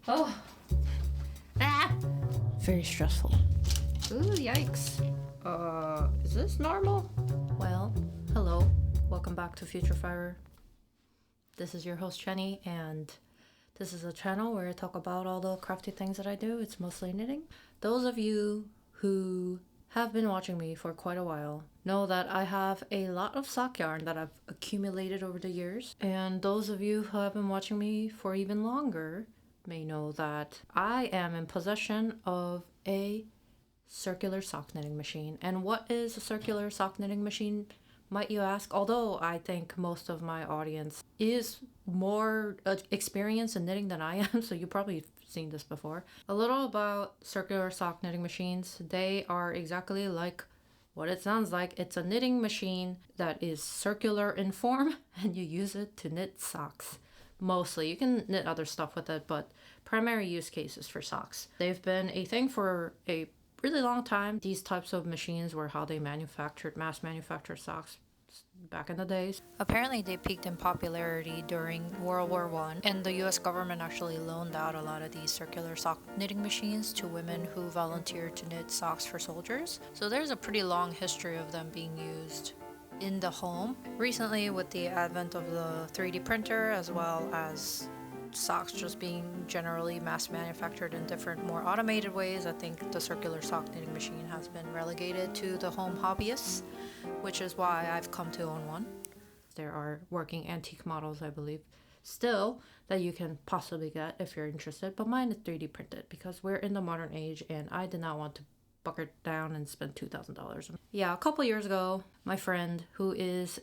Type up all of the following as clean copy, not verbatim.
Oh. Ah! Very stressful. Ooh, yikes. Is this normal? Well, hello. Welcome back to Future Fire. This is your host, Jenny, and this is a channel where I talk about all the crafty things that I do. It's mostly knitting. Those of you who have been watching me for quite a while know that I have a lot of sock yarn that I've accumulated over the years. And those of you who have been watching me for even longer may know that I am in possession of a circular sock knitting machine. And what is a circular sock knitting machine, might you ask? Although I think most of my audience is more experienced in knitting than I am, so you've probably seen this before. A little about circular sock knitting machines. They are exactly like what it sounds like. It's a knitting machine that is circular in form, and you use it to knit socks. Mostly. You can knit other stuff with it, but primary use case is for socks. They've been a thing for a really long time. These types of machines were how they mass manufactured socks back in the days. Apparently they peaked in popularity during World War I, and the US government actually loaned out a lot of these circular sock knitting machines to women who volunteered to knit socks for soldiers. So there's a pretty long history of them being used in the home. Recently, with the advent of the 3D printer, as well as socks just being generally mass manufactured in different, more automated ways, I think the circular sock knitting machine has been relegated to the home hobbyists, which is why I've come to own one. There are working antique models, I believe, still that you can possibly get if you're interested, but mine is 3D printed because we're in the modern age and I did not want to bucket down and spend $2,000. Yeah, a couple years ago, my friend, who is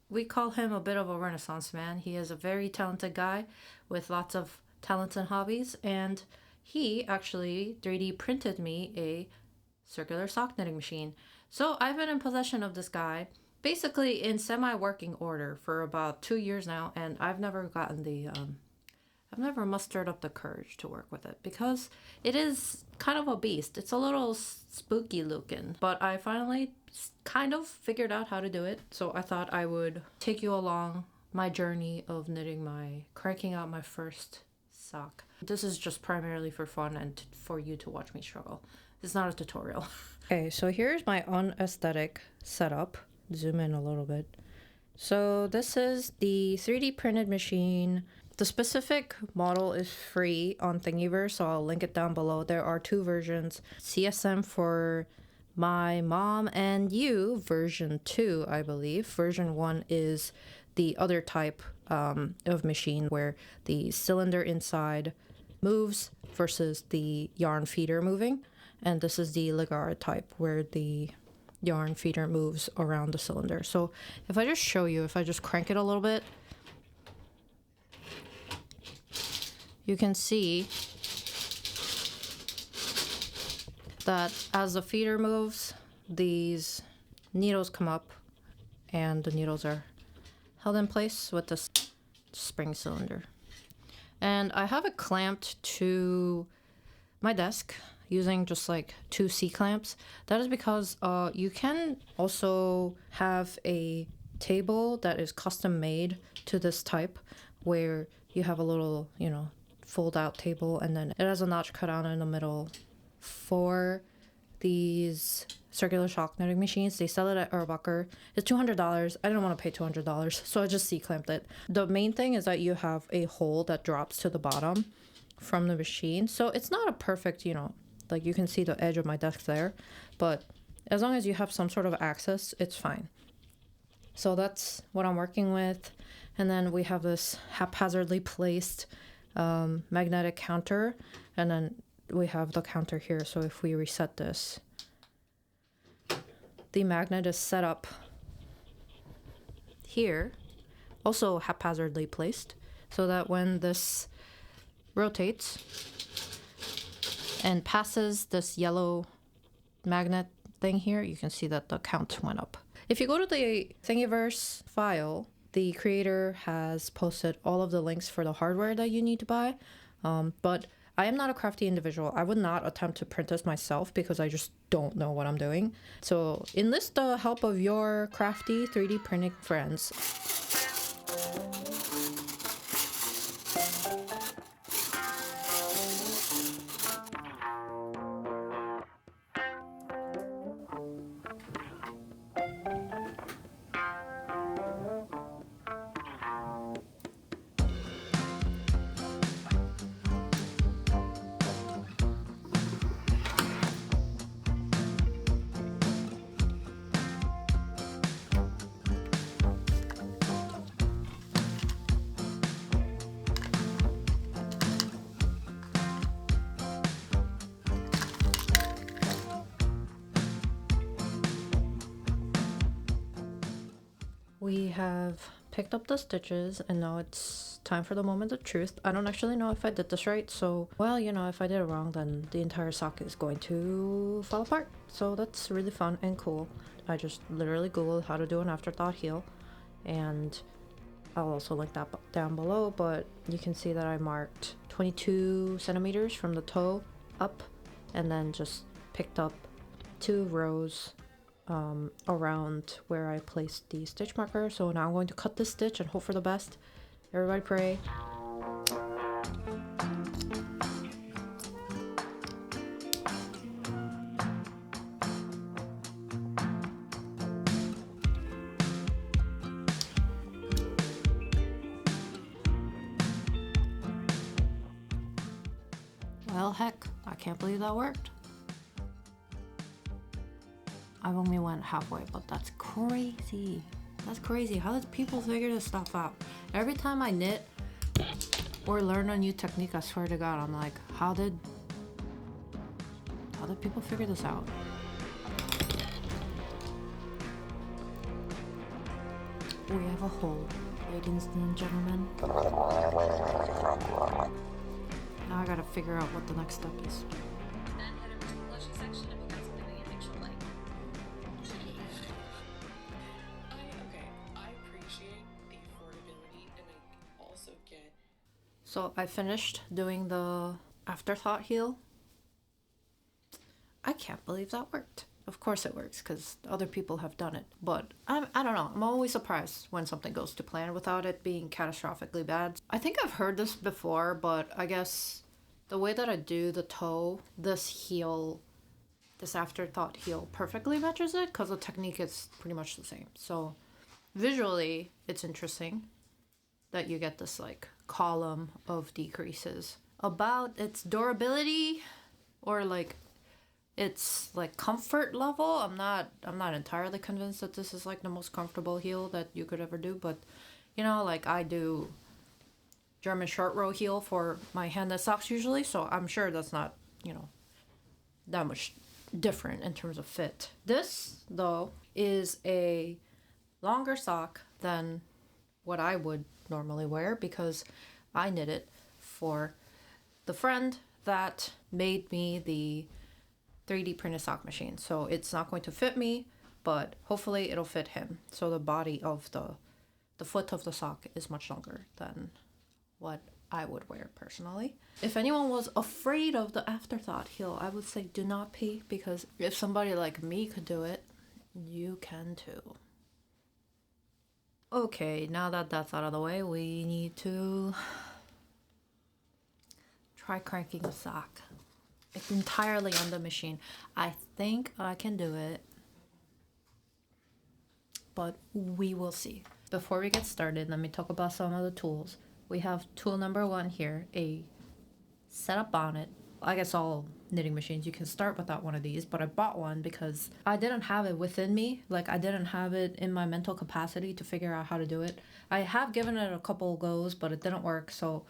we call him a bit of a Renaissance man. He is a very talented guy with lots of talents and hobbies, and he actually 3D printed me a circular sock knitting machine. So I've been in possession of this guy, basically in semi-working order for about 2 years now, and I've never mustered up the courage to work with it because it is kind of a beast. It's a little spooky looking, but I finally kind of figured out how to do it. So I thought I would take you along my journey of cranking out my first sock. This is just primarily for fun and for you to watch me struggle. It's not a tutorial. Okay, so here's my unaesthetic setup. Zoom in a little bit. So this is the 3D printed machine. The specific model is free on Thingiverse, so I'll link it down below. There are two versions. CSM for my mom and you, version 2, I believe. Version 1 is the other type of machine where the cylinder inside moves versus the yarn feeder moving. And this is the Ligard type where the yarn feeder moves around the cylinder. So if I just show you, if I just crank it a little bit, you can see that as the feeder moves, these needles come up and the needles are held in place with this spring cylinder. And I have it clamped to my desk using just like 2 C-clamps. That is because you can also have a table that is custom made to this type where you have a little, fold out table, and then it has a notch cut out in the middle. For these circular sock knitting machines, they sell it at Urbucker. It's $200. I didn't want to pay $200, so I just C-clamped it. The main thing is that you have a hole that drops to the bottom from the machine, so it's not a perfect, like you can see the edge of my desk there, but as long as you have some sort of access, it's fine. So that's what I'm working with. And then we have this haphazardly placed magnetic counter, and then we have the counter here. So if we reset this, the magnet is set up here, also haphazardly placed, so that when this rotates and passes this yellow magnet thing here, you can see that the count went up. If you go to the Thingiverse file, the creator has posted all of the links for the hardware that you need to buy, but I am not a crafty individual. I would not attempt to print this myself because I just don't know what I'm doing. So enlist the help of your crafty 3D printing friends. We have picked up the stitches and now it's time for the moment of truth. I don't actually know if I did this right, so, well, you know, if I did it wrong, then the entire sock is going to fall apart. So that's really fun and cool. I just literally googled how to do an afterthought heel, and I'll also link that down below, but you can see that I marked 22 centimeters from the toe up and then just picked up 2 rows around where I placed the stitch marker. So now I'm going to cut this stitch and hope for the best. Everybody pray. Well, heck, I can't believe that worked. I've only went halfway, but that's crazy. That's crazy. How did people figure this stuff out? Every time I knit or learn a new technique, I swear to God, I'm like, how did people figure this out? We have a hole, ladies and gentlemen. Now I gotta figure out what the next step is. So I finished doing the Afterthought heel. I can't believe that worked. Of course it works because other people have done it. But I don't know. I'm always surprised when something goes to plan without it being catastrophically bad. I think I've heard this before, but I guess the way that I do the toe, this Afterthought heel perfectly matches it because the technique is pretty much the same. So visually, it's interesting that you get this like column of decreases. About its durability or like its like comfort level, I'm not entirely convinced that this is like the most comfortable heel that you could ever do, but you know, like I do German short row heel for my hand knit socks usually, so I'm sure that's not, you know, that much different in terms of fit. This though is a longer sock than what I would normally wear because I knit it for the friend that made me the 3D printed sock machine. So it's not going to fit me, but hopefully it'll fit him. So the body of the foot of the sock is much longer than what I would wear personally. If anyone was afraid of the Afterthought heel, I would say do not pee, because if somebody like me could do it, you can too. Okay, now that that's out of the way, we need to try cranking the sock. It's entirely on the machine. I think I can do it, but we will see. Before we get started, let me talk about some of the tools. We have tool number 1 here, a setup bonnet. I guess all knitting machines, you can start without one of these, but I bought one because I didn't have it within me. Like I didn't have it in my mental capacity to figure out how to do it. I have given it a couple goes, but it didn't work. So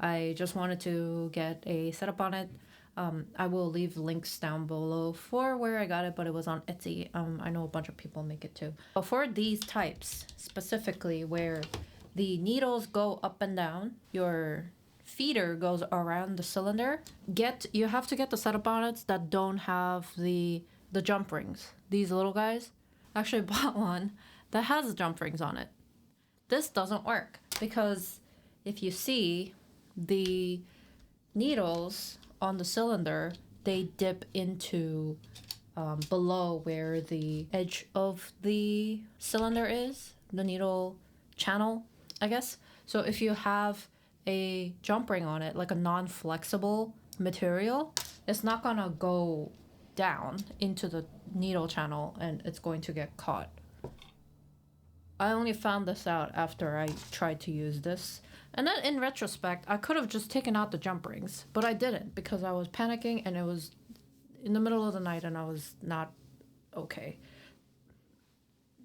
I just wanted to get a setup on it. I will leave links down below for where I got it, but it was on Etsy. I know a bunch of people make it too. But for these types, specifically where the needles go up and down, your feeder goes around the cylinder, you have to get the setup bonnets that don't have the jump rings. These little guys. Actually bought one that has jump rings on it. This doesn't work because if you see the needles on the cylinder, they dip into below where the edge of the cylinder is, the needle channel, I guess. So if you have a jump ring on it, like a non-flexible material, it's not gonna go down into the needle channel and it's going to get caught. I only found this out after I tried to use this. And then in retrospect, I could have just taken out the jump rings, but I didn't because I was panicking and it was in the middle of the night and I was not okay.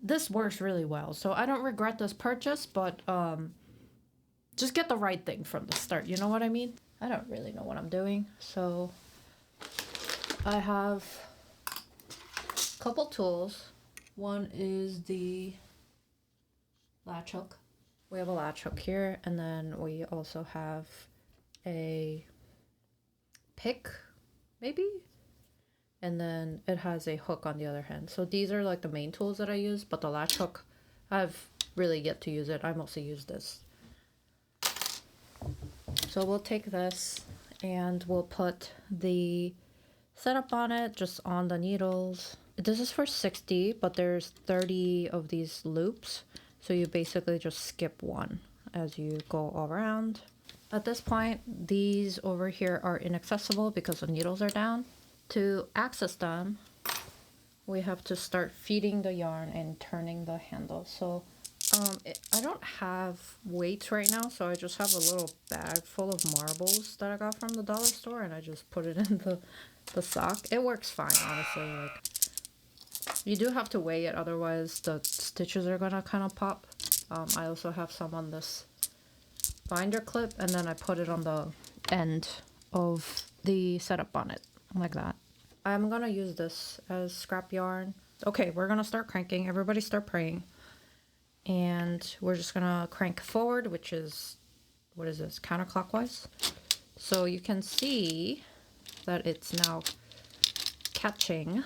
This works really well, so I don't regret this purchase, but just get the right thing from the start, you know what I mean? I don't really know what I'm doing, so I have a couple tools. One is the latch hook. We have a latch hook here, and then we also have a pick, maybe? And then it has a hook on the other hand. So these are like the main tools that I use, but the latch hook, I've really yet to use it. I mostly use this. So we'll take this and we'll put the setup on it, just on the needles. This is for 60, but there's 30 of these loops. So you basically just skip one as you go around. At this point, these over here are inaccessible because the needles are down. To access them, we have to start feeding the yarn and turning the handle. So I don't have weights right now, so I just have a little bag full of marbles that I got from the dollar store, and I just put it in the sock. It works fine, honestly. Like, you do have to weigh it, otherwise the stitches are gonna kind of pop. I also have some on this binder clip, and then I put it on the end of the setup bonnet, like that. I'm gonna use this as scrap yarn. Okay, we're gonna start cranking. Everybody start praying. And we're just gonna crank forward, which is, what is this, counterclockwise? So you can see that it's now catching.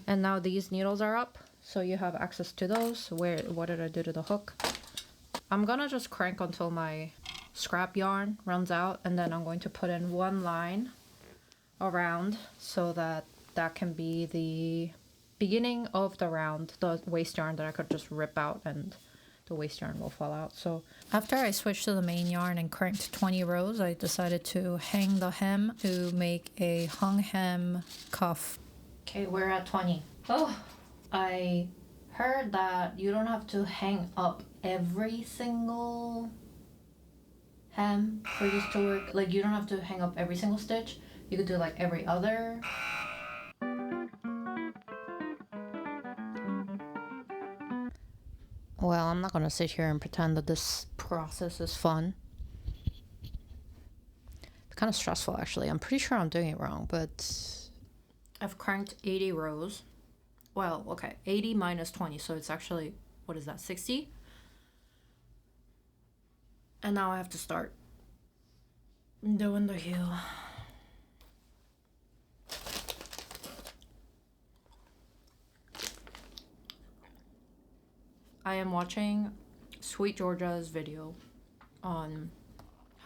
And now these needles are up, so you have access to those. What did I do to the hook? I'm gonna just crank until my scrap yarn runs out, and then I'm going to put in one line around so that can be the beginning of the round, the waste yarn that I could just rip out and the waste yarn will fall out. So after I switched to the main yarn and cranked 20 rows, I decided to hang the hem to make a hung hem cuff. Okay, we're at 20. Oh, I heard that you don't have to hang up every single hem for this to work. Like, you don't have to hang up every single stitch. You could do like every other. Well, I'm not gonna sit here and pretend that this process is fun. It's kind of stressful, actually. I'm pretty sure I'm doing it wrong, but I've cranked 80 rows. Well, okay, 80 minus 20, so it's actually, what is that, 60? And now I have to start doing the heel. I am watching Sweet Georgia's video on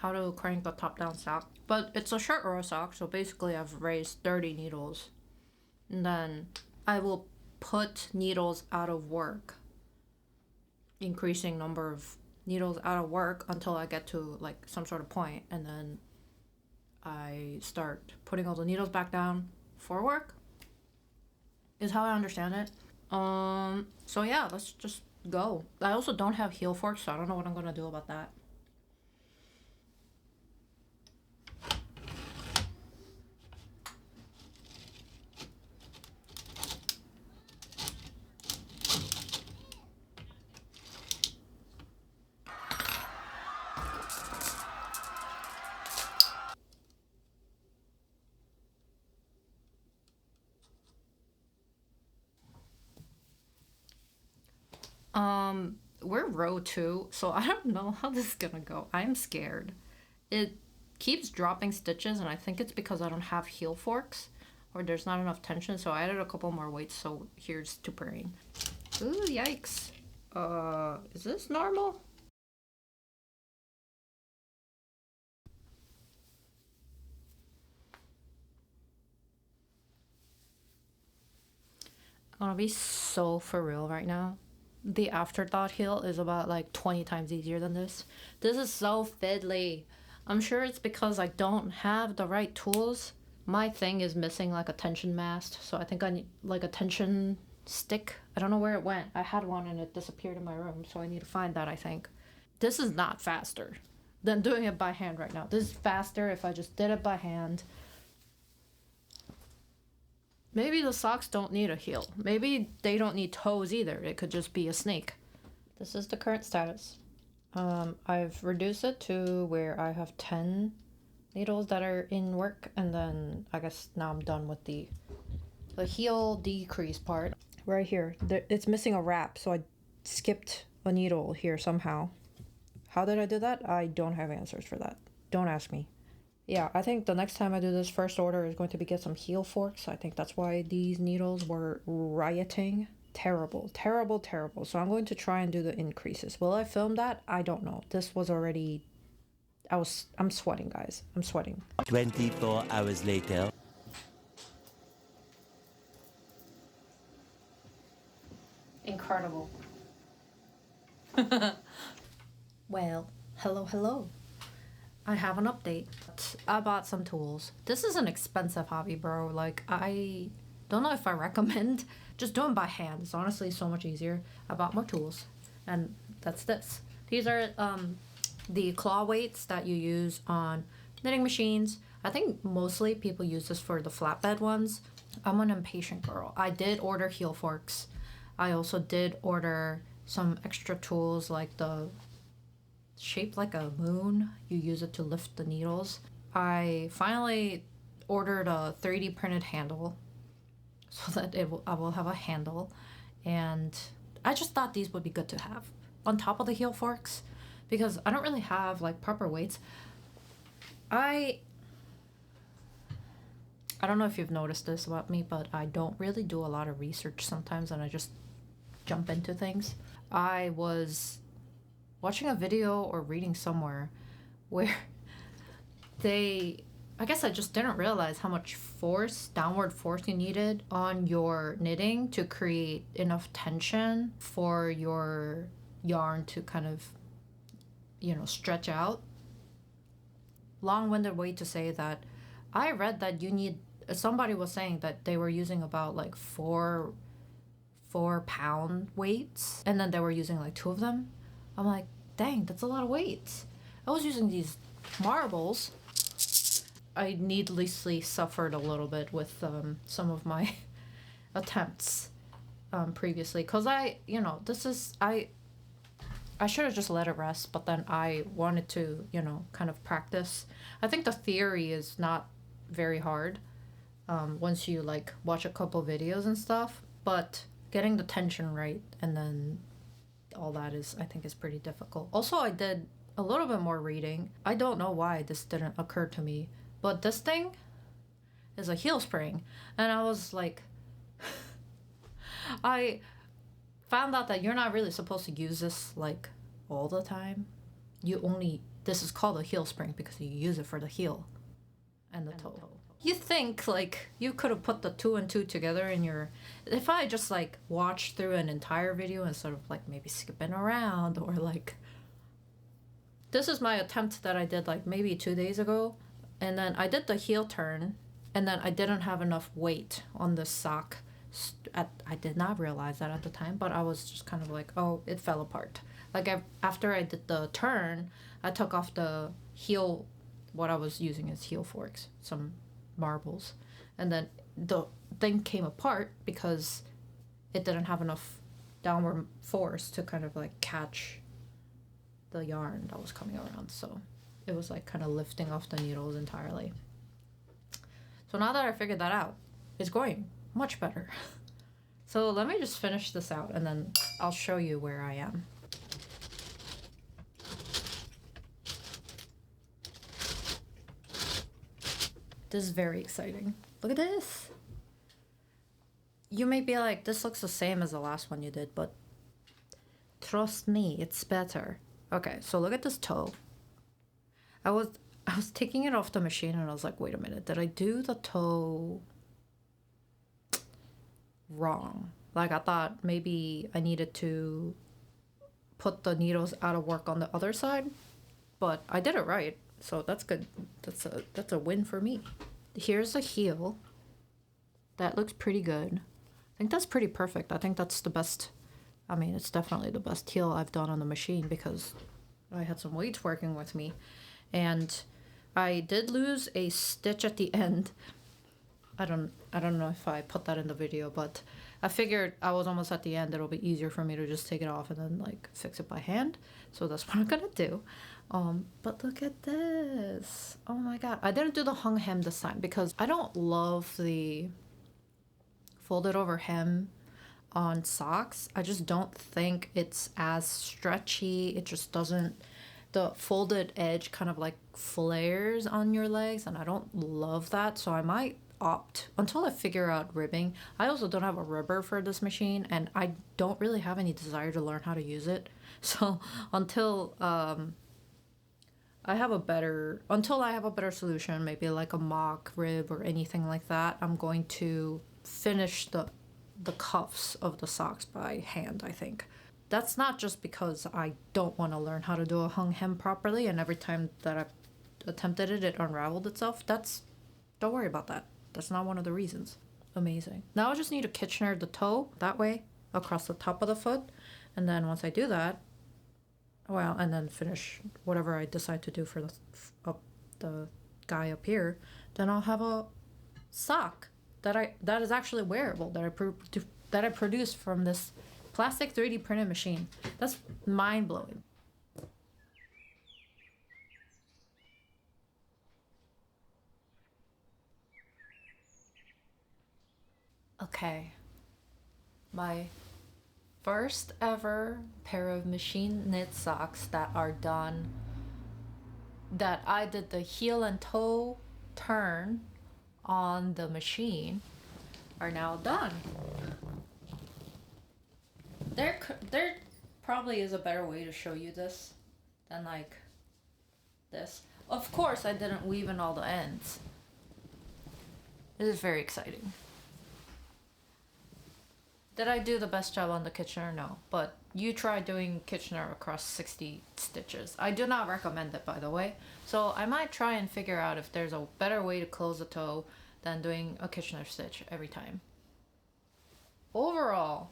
how to crank the top down sock, but it's a shirt or a sock, so basically I've raised 30 needles, and then I will put needles out of work, increasing number of needles out of work until I get to like some sort of point, and then I start putting all the needles back down for work, is how I understand it. So yeah, let's just go. I also don't have heel forks, so I don't know what I'm gonna do about that. We're row 2, so I don't know how this is gonna go. I'm scared. It keeps dropping stitches, and I think it's because I don't have heel forks, or there's not enough tension, so I added a couple more weights, so here's to praying. Ooh, yikes. Is this normal? I'm gonna be so for real right now. The Afterthought heel is about like 20 times easier than this. This is so fiddly. I'm sure it's because I don't have the right tools. My thing is missing like a tension mast, so I think I need like a tension stick. I don't know where it went. I had one and it disappeared in my room, so I need to find that, I think. This is not faster than doing it by hand right now. This is faster if I just did it by hand. Maybe the socks don't need a heel. Maybe they don't need toes either. It could just be a snake. This is the current status. I've reduced it to where I have 10 needles that are in work, and then I guess now I'm done with the heel decrease part. right here. It's missing a wrap, so I skipped a needle here somehow. How did I do that? I don't have answers for that. Don't ask me. Yeah, I think the next time I do this first order is going to be get some heel forks. I think that's why these needles were rioting. Terrible, terrible, terrible. So I'm going to try and do the increases. Will I film that? I don't know. This was already... I'm sweating, guys. I'm sweating. 24 hours later. Incredible. Well, hello. I have an update. I bought some tools. This is an expensive hobby, bro. Like, I don't know if I recommend just doing by hand. It's honestly so much easier. I bought more tools, and that's this. These are the claw weights that you use on knitting machines. I think mostly people use this for the flatbed ones. I'm an impatient girl. I did order heel forks. I also did order some extra tools like the shaped like a moon. You use it to lift the needles. I finally ordered a 3D printed handle so that I will have a handle, and I just thought these would be good to have on top of the heel forks because I don't really have like proper weights. I don't know if you've noticed this about me, but I don't really do a lot of research sometimes, and I just jump into things. I was watching a video or reading somewhere where I guess I just didn't realize how much downward force you needed on your knitting to create enough tension for your yarn to kind of, stretch out. Long-winded way to say that I read that somebody was saying that they were using about like 4-pound weights, and then they were using like 2 of them. I'm like, dang, that's a lot of weights. I was using these marbles. I needlessly suffered a little bit with some of my attempts previously, because I should have just let it rest, but then I wanted to, kind of practice. I think the theory is not very hard once you like watch a couple videos and stuff, but getting the tension right and then all that I think is pretty difficult. Also, I did a little bit more reading. I don't know why this didn't occur to me, but this thing is a heel spring, and I was like, I found out that you're not really supposed to use this like all the time. This is called a heel spring because you use it for the heel and the toe. You think like you could have put the 2 and 2 together if I just like watched through an entire video instead of like maybe skipping around, or like, this is my attempt that I did like maybe 2 days ago, and then I did the heel turn, and then I didn't have enough weight on the sock. I did not realize that at the time, but I was just kind of like, oh, it fell apart. Like after I did the turn, I took off the heel. What I was using is heel forks, some marbles, and then the thing came apart because it didn't have enough downward force to kind of like catch the yarn that was coming around, so it was like kind of lifting off the needles entirely. So now that I figured that out, it's going much better. So let me just finish this out and then I'll show you where I am. This is very exciting. Look at this. You may be like, this looks the same as the last one you did, but trust me, it's better. Okay, so look at this toe. I was taking it off the machine and I was like, wait a minute, did I do the toe wrong? Like, I thought maybe I needed to put the needles out of work on the other side, but I did it right. So that's good. That's a win for me. Here's the heel. That looks pretty good. I think that's pretty perfect. I think that's the best. I mean, it's definitely the best heel I've done on the machine because I had some weights working with me. And I did lose a stitch at the end. I don't know if I put that in the video, but I figured I was almost at the end. It'll be easier for me to just take it off and then like fix it by hand. So that's what I'm gonna do. But look at this. Oh my god. I didn't do the hung hem this time because I don't love the folded over hem on socks. I just don't think it's as stretchy. It just doesn't, the folded edge kind of like flares on your legs, and I don't love that. So I might opt until I figure out ribbing. I also don't have a ribber for this machine, and I don't really have any desire to learn how to use it. So until I have a better solution, maybe like a mock rib or anything like that, I'm going to finish the cuffs of the socks by hand, I think. That's not just because I don't want to learn how to do a hung hem properly, and every time that I've attempted it, it unraveled itself. Don't worry about that. That's not one of the reasons. Amazing. Now I just need to Kitchener the toe that way across the top of the foot. And then once I do that, well, and then finish whatever I decide to do for the guy up here, then I'll have a sock that is actually wearable, that I produced from this plastic 3D printed machine. That's mind-blowing. Okay, my first ever pair of machine knit socks that are done, that I did the heel and toe turn on the machine, are now done. There probably is a better way to show you this than like this. Of course, I didn't weave in all the ends. This is very exciting. Did I do the best job on the Kitchener? No, but you try doing Kitchener across 60 stitches. I do not recommend it, by the way. So I might try and figure out if there's a better way to close the toe than doing a Kitchener stitch every time. Overall,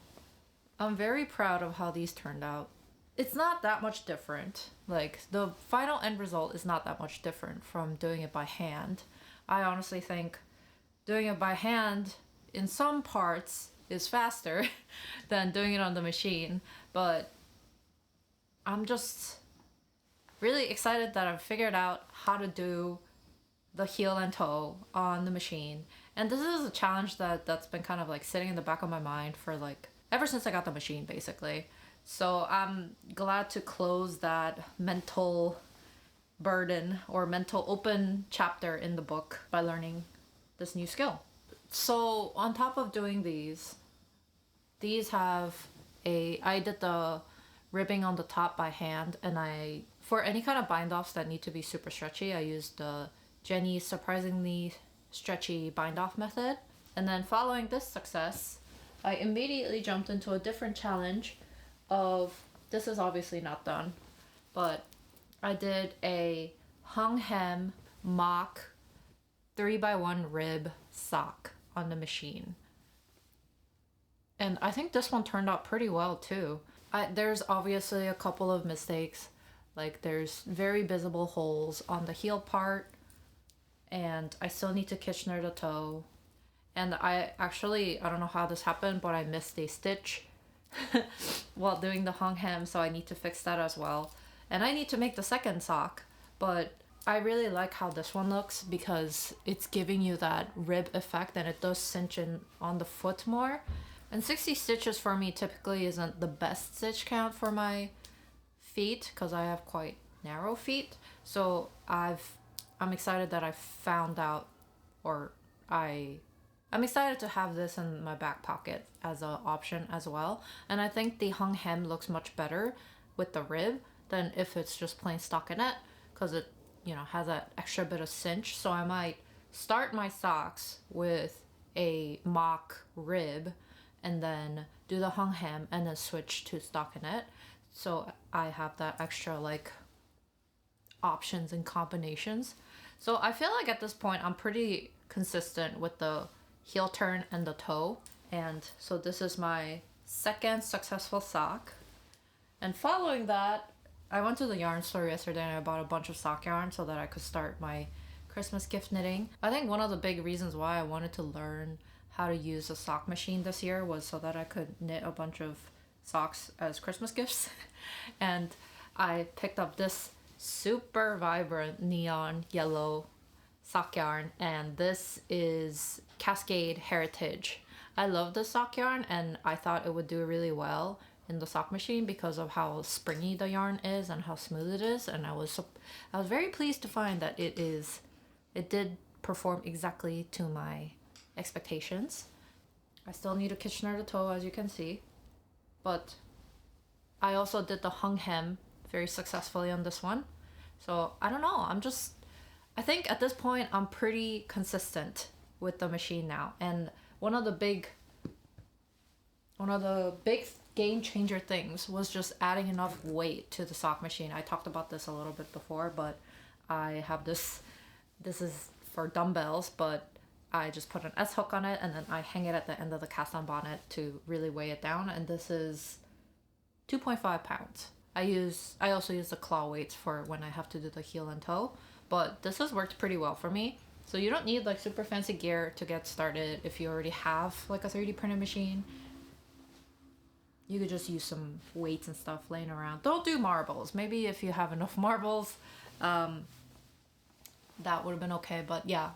I'm very proud of how these turned out. It's not that much different. Like, the final end result is not that much different from doing it by hand. I honestly think doing it by hand in some parts is faster than doing it on the machine, but I'm just really excited that I've figured out how to do the heel and toe on the machine. And this is a challenge that's been kind of like sitting in the back of my mind for like ever since I got the machine, basically. So I'm glad to close that mental burden or mental open chapter in the book by learning this new skill. So on top of doing these have I did the ribbing on the top by hand, and for any kind of bind offs that need to be super stretchy, I used the Jenny's surprisingly stretchy bind off method. And then following this success, I immediately jumped into a different challenge of, this is obviously not done, but I did a hung hem mock 3x1 rib sock on the machine. And I think this one turned out pretty well too. There's obviously a couple of mistakes. Like, there's very visible holes on the heel part, and I still need to Kitchener the toe. And I don't know how this happened, but I missed a stitch while doing the hung hem, so I need to fix that as well. And I need to make the second sock, but I really like how this one looks because it's giving you that rib effect, and it does cinch in on the foot more. And 60 stitches for me typically isn't the best stitch count for my feet because I have quite narrow feet. So I'm excited that I found out, or I'm excited to have this in my back pocket as an option as well. And I think the hung hem looks much better with the rib than if it's just plain stockinette, because it, has that extra bit of cinch. So I might start my socks with a mock rib and then do the hung hem and then switch to stockinette. So I have that extra like options and combinations. So I feel like at this point I'm pretty consistent with the heel turn and the toe. And so this is my second successful sock. And following that, I went to the yarn store yesterday and I bought a bunch of sock yarn so that I could start my Christmas gift knitting. I think one of the big reasons why I wanted to learn how to use a sock machine this year was so that I could knit a bunch of socks as Christmas gifts. And I picked up this super vibrant neon yellow sock yarn, and this is Cascade Heritage. I love the sock yarn, and I thought it would do really well in the sock machine because of how springy the yarn is and how smooth it is. And I was very pleased to find that it did perform exactly to my expectations. I still need a Kitchener to toe, as you can see, but I also did the hung hem very successfully on this one. So I don't know, I think at this point I'm pretty consistent with the machine now. And one of the big game changer things was just adding enough weight to the sock machine. I talked about this a little bit before, but I have this is for dumbbells, but I just put an S hook on it and then I hang it at the end of the cast on bonnet to really weigh it down. And this is 2.5 pounds. I also use the claw weights for when I have to do the heel and toe, but this has worked pretty well for me. So you don't need like super fancy gear to get started. If you already have like a 3D printed machine, you could just use some weights and stuff laying around. Don't do marbles. Maybe if you have enough marbles, that would have been okay. But yeah,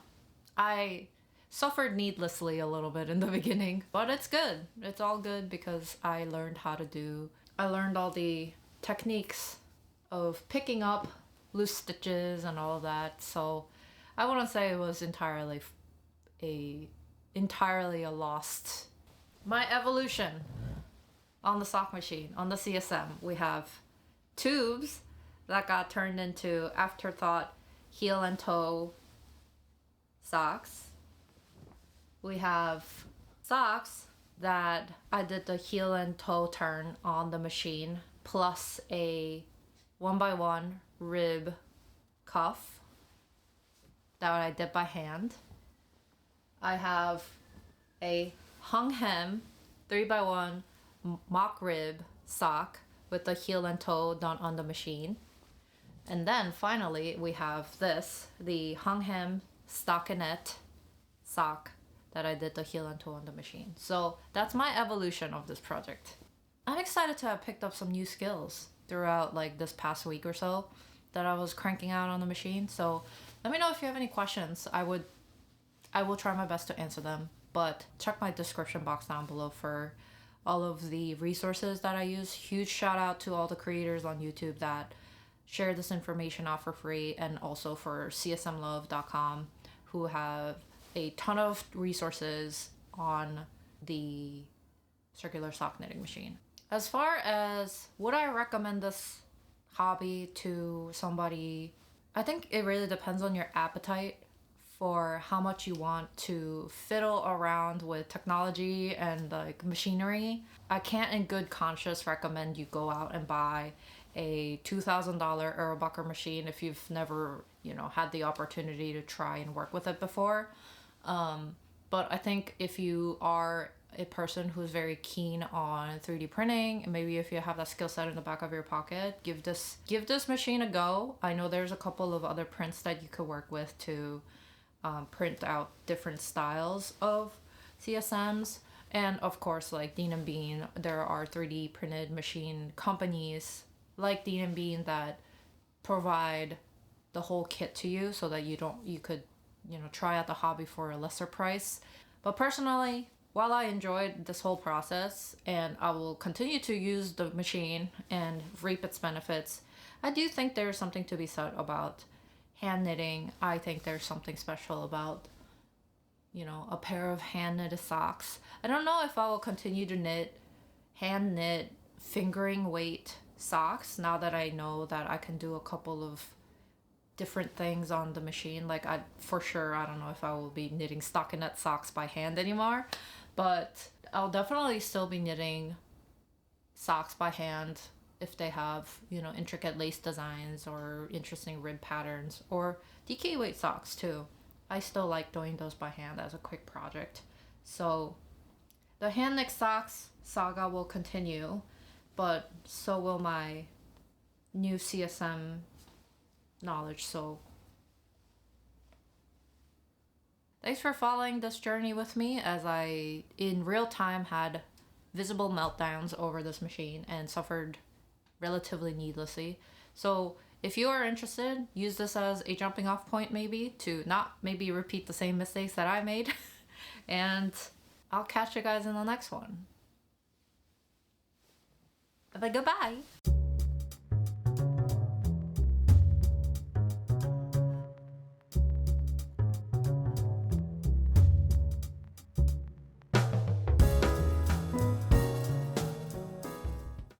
I suffered needlessly a little bit in the beginning, but it's good. It's all good because I learned all the techniques of picking up loose stitches and all of that. So I wouldn't say it was entirely a lost. My evolution on the sock machine, on the CSM, we have tubes that got turned into Afterthought heel and toe socks. We have socks that I did the heel and toe turn on the machine, plus a 1x1 rib cuff that I did by hand. I have a hung hem 3x1 mock rib sock with the heel and toe done on the machine. And then finally we have the hung hem stockinette sock that I did the heel and toe on the machine. So that's my evolution of this project. I'm excited to have picked up some new skills throughout like this past week or so that I was cranking out on the machine. So let me know if you have any questions. I will try my best to answer them, but check my description box down below for all of the resources that I use. Huge shout out to all the creators on YouTube that share this information out for free, and also for csmlove.com, who have a ton of resources on the circular sock knitting machine. As far as would I recommend this hobby to somebody, I think it really depends on your appetite for how much you want to fiddle around with technology and like machinery. I can't in good conscience recommend you go out and buy a $2,000 Eurobucker machine if you've never, had the opportunity to try and work with it before. But I think if you are a person who's very keen on 3D printing, and maybe if you have that skill set in the back of your pocket, give this machine a go. I know there's a couple of other prints that you could work with to print out different styles of CSMs. And of course, like Dean and Bean, there are 3D printed machine companies like Dean and Bean that provide the whole kit to you so that you could try out the hobby for a lesser price. But personally, while I enjoyed this whole process and I will continue to use the machine and reap its benefits, I do think there's something to be said about hand knitting. I think there's something special about, a pair of hand knitted socks. I don't know if I will continue to hand knit fingering weight socks now that I know that I can do a couple of different things on the machine. Like I don't know if I will be knitting stockinette socks by hand anymore, but I'll definitely still be knitting socks by hand if they have, intricate lace designs or interesting rib patterns, or DK weight socks too. I still like doing those by hand as a quick project. So the hand knit socks saga will continue, but so will my new CSM knowledge. So thanks for following this journey with me as I in real time had visible meltdowns over this machine and suffered relatively needlessly. So if you are interested, use this as a jumping off point maybe to not maybe repeat the same mistakes that I made. And I'll catch you guys in the next one. Bye, goodbye.